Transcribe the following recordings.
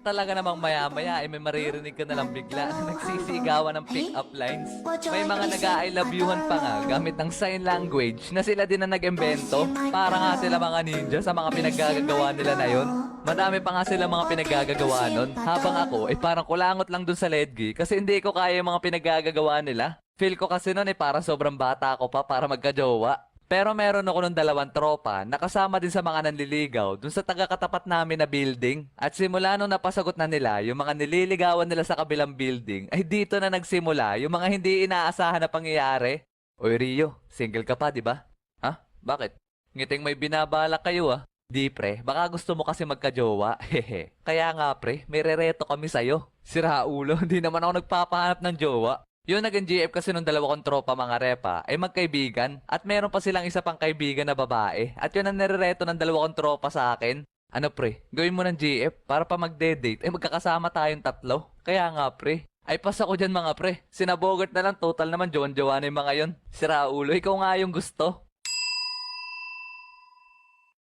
Talaga namang maya-maya ay may maririnig ka na lang bigla na nagsisigawan ng pick-up lines. May mga nag-I love you-han pa nga gamit ng sign language na sila din na nag-embento. Para nga sila mga ninja sa mga pinaggagawa nila na yon. Madami pa nga sila mga pinaggagawa nun. Habang ako ay parang kulangot lang dun sa ledgi kasi hindi ko kaya yung mga pinaggagawa nila. Feel ko kasi nun ay parang sobrang bata ako pa para magkajowa. Pero meron ako ng dalawang tropa na kasama din sa mga nanliligaw dun sa taga-katapat namin na building. At simula nung napasagot na nila yung mga nililigawan nila sa kabilang building, ay dito na nagsimula yung mga hindi inaasahan na pangyayari. Oy Rio, single ka pa, di ba? Ha? Bakit? Ngiting may binabalak kayo ah. Di pre, baka gusto mo kasi magkajowa. Hehe. Kaya nga pre, may rereto kami sa'yo. Sira ulo, hindi naman ako nagpapahanap ng jowa. Yung naging GF kasi nung dalawa kong tropa mga repa ay magkaibigan at meron pa silang isa pang kaibigan na babae at yun ang nirereto ng dalawa kong tropa sa akin. Ano pre, gawin mo ng GF para pa magde-date ay magkakasama tayong tatlo. Kaya nga pre, ay pasa ko dyan mga pre. Sinabogart na lang total naman jowa na yung mga yon. Sira ulo, ikaw nga yung gusto.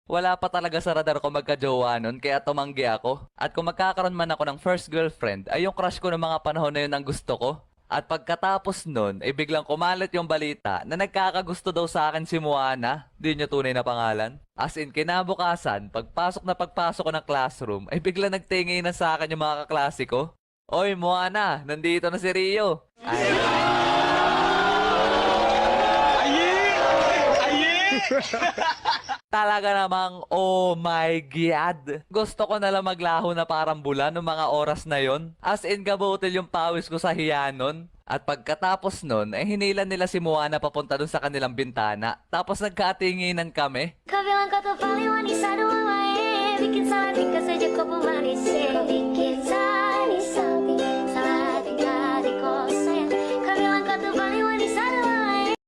Wala pa talaga sa radar ko magkajowa nun kaya tumanggi ako. At kung magkakaroon man ako ng first girlfriend ay yung crush ko ng mga panahon na yun ang gusto ko. At pagkatapos nun, ay biglang kumalat yung balita na nagkakagusto daw sa akin si Moana. Di niya tunay na pangalan. As in, kinabukasan, pagpasok ko ng classroom, ay biglang nagtingin na sa akin yung mga kaklase ko. Oy, Moana, nandito na si Rio. Ay, talaga namang, oh my God. Gusto ko na lang maglaho na parang bula noong mga oras na yon. As in, gabutil yung pawis ko sa hiyanon. At pagkatapos nun, ay hinilan nila si Moana papunta dun sa kanilang bintana. Tapos nagkatinginan kami. Kau bilang kau tuh paling manis aduh mama bikin salah tingkah saja kau